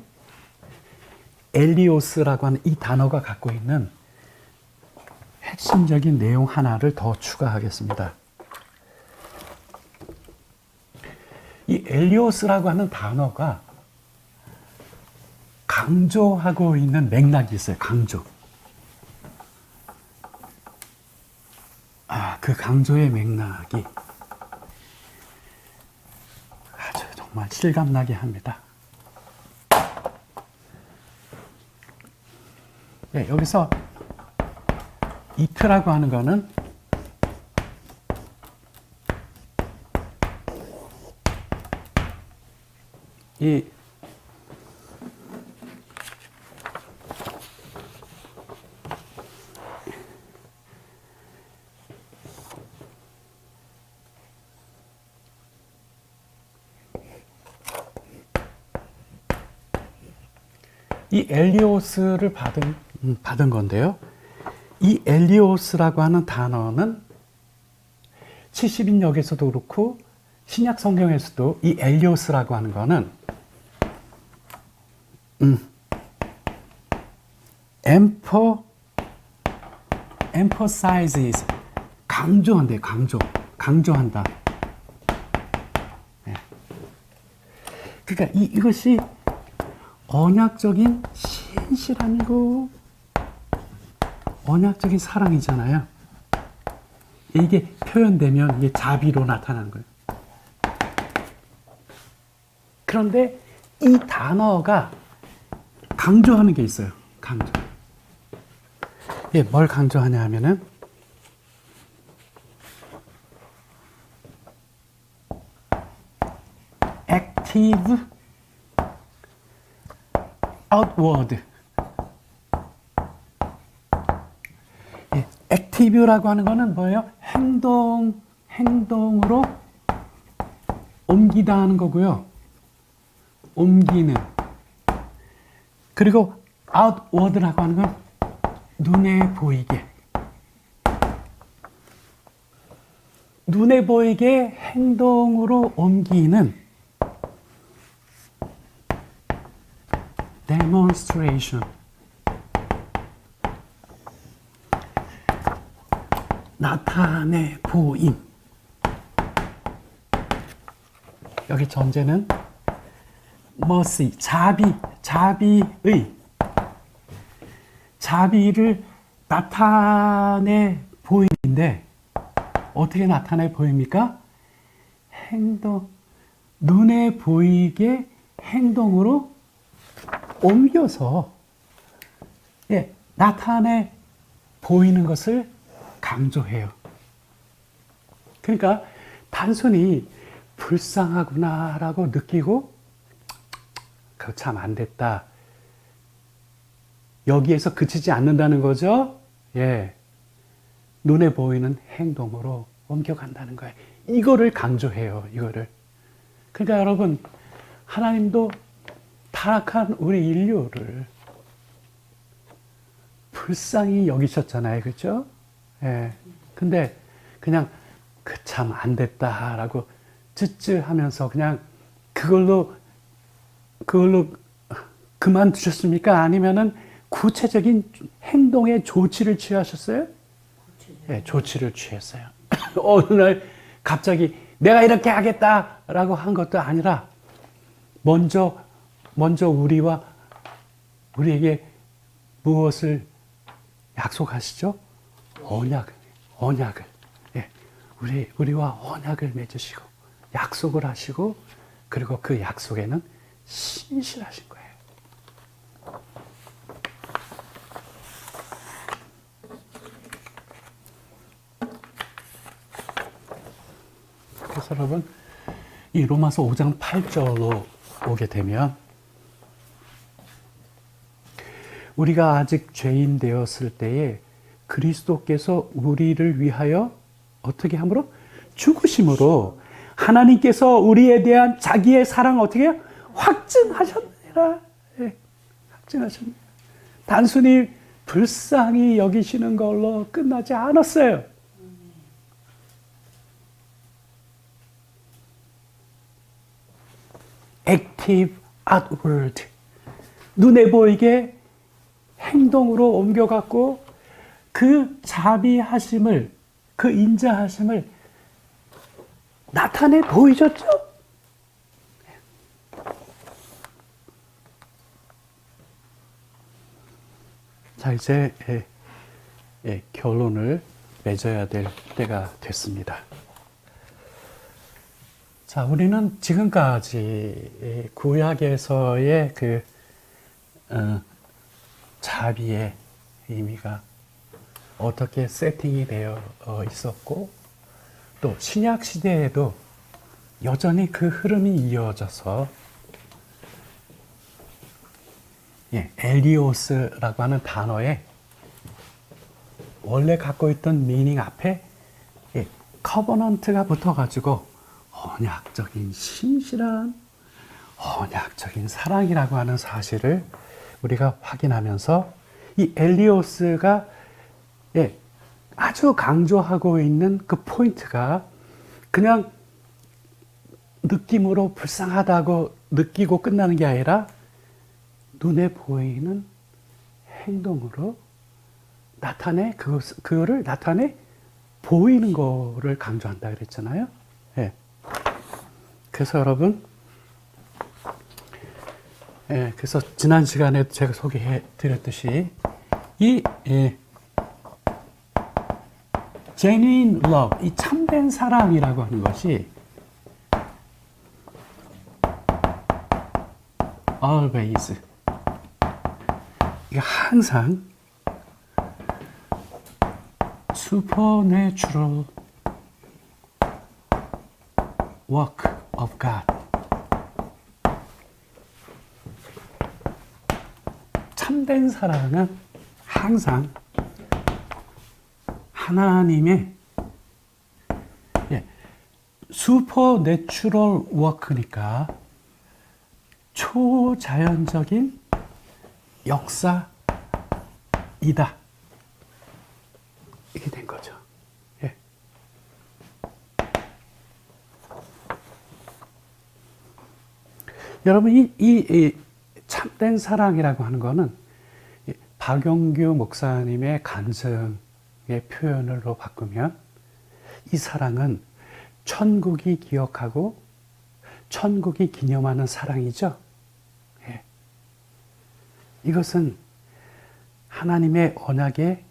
엘리오스라고 하는 이 단어가 갖고 있는 핵심적인 내용 하나를 더 추가하겠습니다. 이 엘리오스라고 하는 단어가 강조하고 있는 맥락이 있어요. 강조. 그 강조의 맥락이 아주 정말 실감나게 합니다. 네, 여기서 이트라고 하는 거는 이 엘리오스를 받은 건데요. 이 엘리오스라고 하는 단어는 70인역에서도 그렇고 신약 성경에서도 이 엘리오스라고 하는 거는 emphasizes 강조한대요. 강조한다. 네. 그러니까 이것이 언약적인 신실함이고 언약적인 사랑이잖아요. 이게 표현되면 이게 자비로 나타나는 거예요. 그런데 이 단어가 강조하는 게 있어요. 강조. 뭘 강조하냐 하면은 active outward. 액티브라고 하는 거는 뭐예요? 행동으로 옮기다 하는 거고요. 옮기는. 그리고 outward라고 하는 건 눈에 보이게. 눈에 보이게 행동으로 옮기는 demonstration. 나타내 보임. 여기 전제는 mercy, 자비를 나타내 보임인데 어떻게 나타내 보입니까? 눈에 보이게 행동으로 옮겨서 나타내 보이는 것을 강조해요. 그러니까 단순히 불쌍하구나라고 느끼고 그거 참 안 됐다. 여기에서 그치지 않는다는 거죠. 눈에 보이는 행동으로 옮겨간다는 거예요. 이거를 강조해요. 이거를. 그러니까 여러분, 하나님도 타락한 우리 인류를 불쌍히 여기셨잖아요. 그렇죠? 근데 그냥 그 참 안 됐다라고 쯧쯧하면서 그냥 그걸로 그만두셨습니까? 아니면은 구체적인 행동에 조치를 취하셨어요? 조치를 취했어요. 어느 날 갑자기 내가 이렇게 하겠다라고 한 것도 아니라 먼저 우리에게 무엇을 약속하시죠? 언약을. 우리와 언약을 맺으시고 약속을 하시고 그리고 그 약속에는 신실하신 거예요. 그래서 여러분, 이 로마서 5장 8절로 오게 되면 우리가 아직 죄인 되었을 때에 그리스도께서 우리를 위하여 어떻게 함으로? 죽으심으로 하나님께서 우리에 대한 자기의 사랑 어떻게 해요? 확증하셨느니라. 확증하셨느니라. 단순히 불쌍히 여기시는 걸로 끝나지 않았어요. active outward. 눈에 보이게 행동으로 옮겨갖고 그 자비하심을, 그 인자하심을 나타내 보이셨죠? 자, 이제 결론을 맺어야 될 때가 됐습니다. 자, 우리는 지금까지 구약에서의 그 자비의 의미가 어떻게 세팅이 되어 있었고, 또 신약 시대에도 여전히 그 흐름이 이어져서 엘리오스라고 하는 단어에 원래 갖고 있던 미닝 앞에 커버넌트가 붙어가지고 언약적인 신실한 언약적인 사랑이라고 하는 사실을 우리가 확인하면서 이 엘리오스가 아주 강조하고 있는 그 포인트가 그냥 느낌으로 불쌍하다고 느끼고 끝나는 게 아니라 눈에 보이는 행동으로 나타내 그거를 나타내 보이는 거를 강조한다 그랬잖아요. 예. 그래서 여러분, 그래서 지난 시간에 제가 소개해 드렸듯이 이 genuine love, 이 참된 사랑이라고 하는 것이 always, 이게 항상 supernatural work of God, 참된 사랑은 항상 하나님의 슈퍼내추럴 워크니까 초자연적인 역사이다. 이게 된 거죠. 예. 여러분, 이 참된 사랑이라고 하는 거는 박용규 목사님의 간증의 표현으로 바꾸면 이 사랑은 천국이 기억하고 천국이 기념하는 사랑이죠. 예. 이것은 하나님의 언약에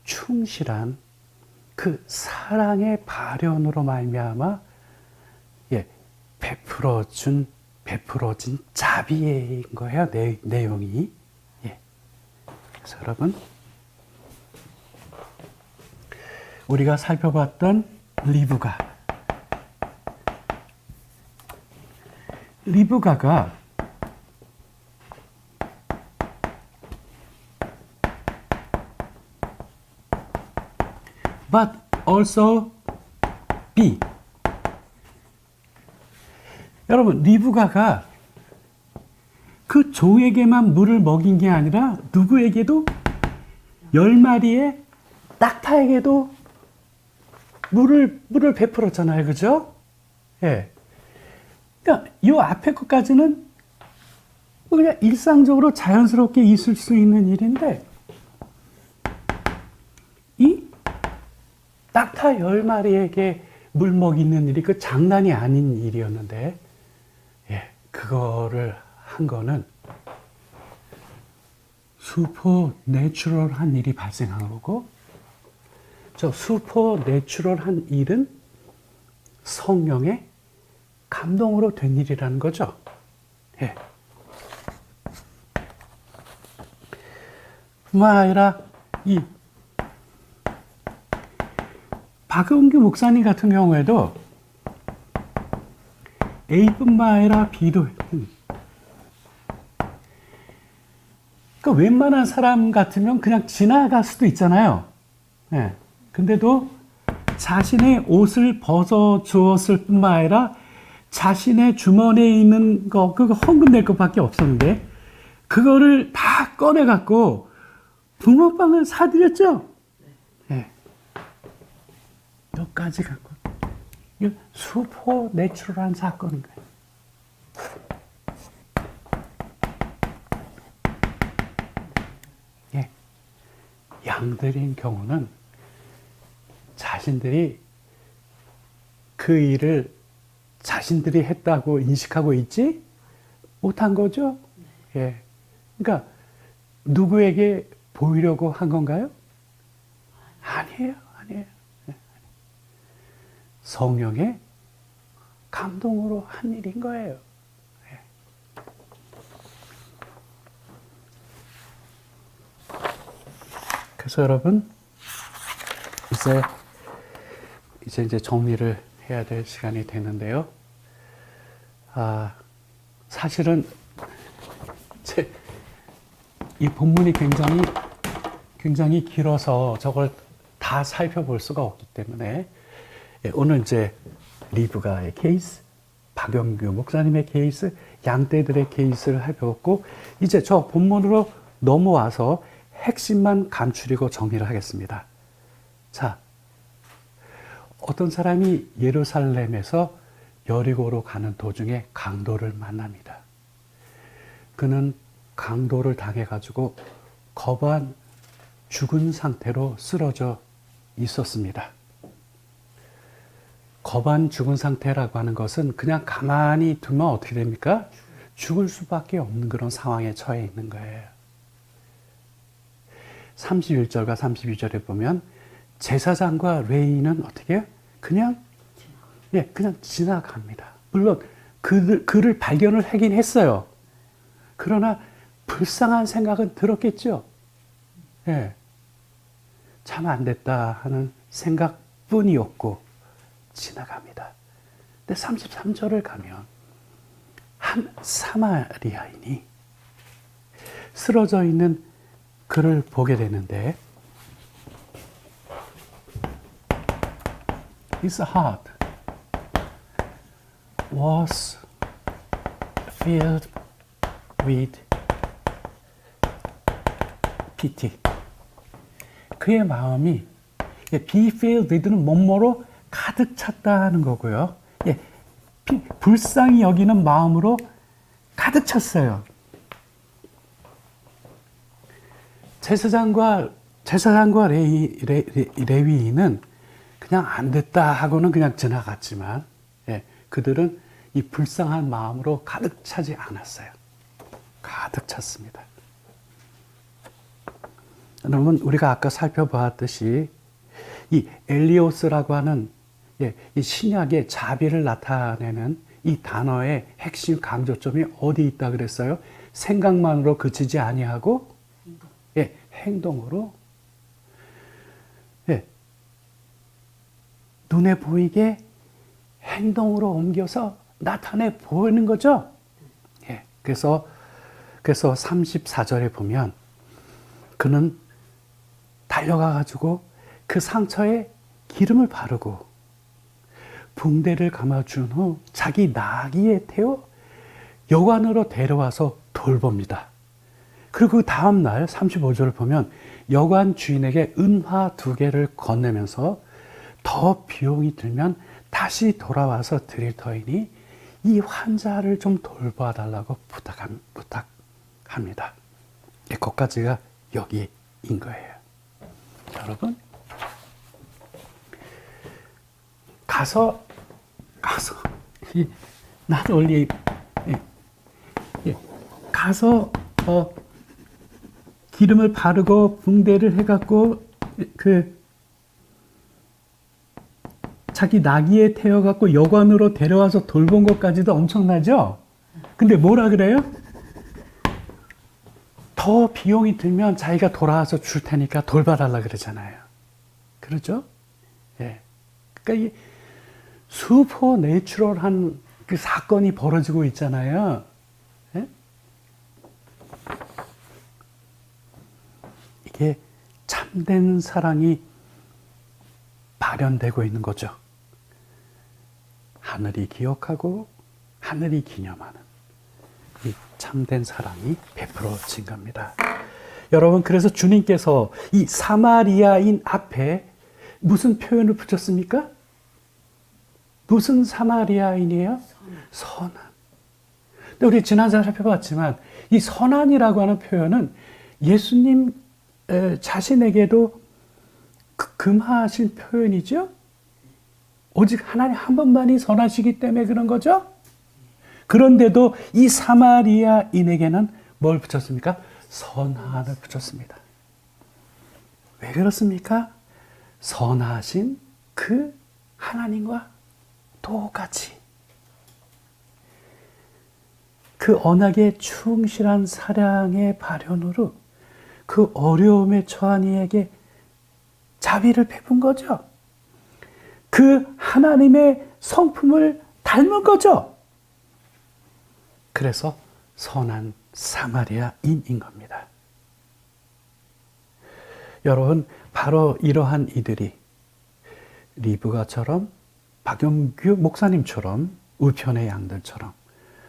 충실한 그 사랑의 발현으로 말미암아 베풀어진 자비인 거예요. 내용이. 예. 그래서 여러분, 우리가 살펴봤던 리브가가 but also be. 여러분, 리브가가 그 조에게만 물을 먹인 게 아니라 누구에게도 10마리의 낙타에게도 물을 베풀었잖아요. 그죠? 예. 그러니까 이 앞에 것까지는 그냥 일상적으로 자연스럽게 있을 수 있는 일인데 이 낙타 10마리에게 물 먹이는 일이 그 장난이 아닌 일이었는데 그거를 한 거는 슈퍼내추럴한 일이 발생한 거고, 저 슈퍼내추럴한 일은 성령의 감동으로 된 일이라는 거죠. 예. 뿐만 아니라 이 박은규 목사님 같은 경우에도 A뿐만 아니라 B도, 그러니까 웬만한 사람 같으면 그냥 지나갈 수도 있잖아요. 예. 근데도 자신의 옷을 벗어 주었을 뿐만 아니라 자신의 주머니에 있는 거, 그거 헌금 낼 것밖에 없었는데, 그거를 다 꺼내갖고 붕어빵을 사드렸죠? 예. 여기까지 갖고. 이거 슈퍼내추럴한 사건인 거예요. 양들인 경우는 자신들이 그 일을 자신들이 했다고 인식하고 있지 못한 거죠. 예. 그러니까 누구에게 보이려고 한 건가요? 아니에요. 아니에요. 예. 성령의 감동으로 한 일인 거예요. 예. 그래서 여러분 이제 정리를 해야 될 시간이 되는데요. 사실은 이 본문이 굉장히 길어서 저걸 다 살펴볼 수가 없기 때문에 오늘 이제 리브가의 케이스, 박영규 목사님의 케이스, 양떼들의 케이스를 살펴봤고 이제 저 본문으로 넘어와서 핵심만 감추리고 정리를 하겠습니다. 자, 어떤 사람이 예루살렘에서 여리고로 가는 도중에 강도를 만납니다. 그는 강도를 당해가지고 거반 죽은 상태로 쓰러져 있었습니다. 거반 죽은 상태라고 하는 것은 그냥 가만히 두면 어떻게 됩니까? 죽을 수밖에 없는 그런 상황에 처해 있는 거예요. 31절과 32절에 보면 제사장과 레위인은 어떻게 해요? 그냥 지나갑니다. 물론 그를 발견을 하긴 했어요. 그러나 불쌍한 생각은 들었겠죠. 예. 참 안 됐다 하는 생각뿐이었고 지나갑니다. 근데 33절을 가면 한 사마리아인이 쓰러져 있는 그를 보게 되는데 His heart was filled with pity. 그의 마음이 be filled with는 뭐뭐로 가득 찼다 하는 거고요. 불쌍히 여기는 마음으로 가득 찼어요. 제사장과 레위인은 그냥 안 됐다 하고는 그냥 지나갔지만 그들은 이 불쌍한 마음으로 가득 차지 않았어요. 가득 찼습니다. 여러분 우리가 아까 살펴보았듯이 이 엘리오스라고 하는 이 신약의 자비를 나타내는 이 단어의 핵심 강조점이 어디 있다 그랬어요? 생각만으로 그치지 아니하고 행동으로 눈에 보이게 행동으로 옮겨서 나타내 보이는 거죠. 그래서 34절에 보면 그는 달려가 가지고 그 상처에 기름을 바르고 붕대를 감아준 후 자기 나귀에 태워 여관으로 데려와서 돌봅니다. 그리고 그 다음 날 35절을 보면 여관 주인에게 은화 2개를 건네면서 더 비용이 들면 다시 돌아와서 드릴 터이니 이 환자를 좀 돌봐달라고 부탁합니다. 거기까지가 여기인 거예요. 여러분 가서 나도 원래 가서 기름을 바르고 붕대를 해갖고 자기 나귀에 태워갖고 여관으로 데려와서 돌본 것까지도 엄청나죠? 근데 뭐라 그래요? 더 비용이 들면 자기가 돌아와서 줄 테니까 돌봐달라 그러잖아요. 그렇죠? 그러니까 이 슈퍼 내추럴한 그 사건이 벌어지고 있잖아요. 이게 참된 사랑이 발현되고 있는 거죠. 하늘이 기억하고 하늘이 기념하는 이 참된 사랑이 베풀어진 겁니다. 여러분 그래서 주님께서 이 사마리아인 앞에 무슨 표현을 붙였습니까? 무슨 사마리아인이에요? 선한. 근데 우리 지난주에 살펴봤지만 이 선한이라고 하는 표현은 예수님 자신에게도 금하신 표현이죠. 오직 하나님 한 분만이 선하시기 때문에 그런 거죠. 그런데도 이 사마리아인에게는 뭘 붙였습니까? 선한을 붙였습니다. 왜 그렇습니까? 선하신 그 하나님과 똑같이 그 언약에 충실한 사랑의 발현으로 그 어려움에 처한 이에게 자비를 베푼 거죠. 그 하나님의 성품을 닮은 거죠. 그래서 선한 사마리아인인 겁니다. 여러분, 바로 이러한 이들이 리브가처럼 박영규 목사님처럼 우편의 양들처럼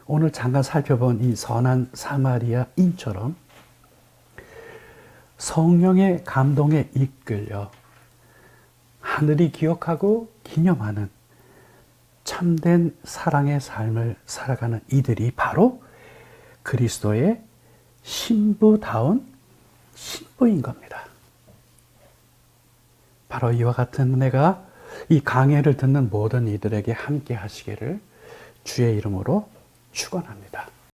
오늘 잠깐 살펴본 이 선한 사마리아인처럼 성령의 감동에 이끌려 하늘이 기억하고 기념하는 참된 사랑의 삶을 살아가는 이들이 바로 그리스도의 신부다운 신부인 겁니다. 바로 이와 같은 은혜가 이 강해를 듣는 모든 이들에게 함께 하시기를 주의 이름으로 축원합니다.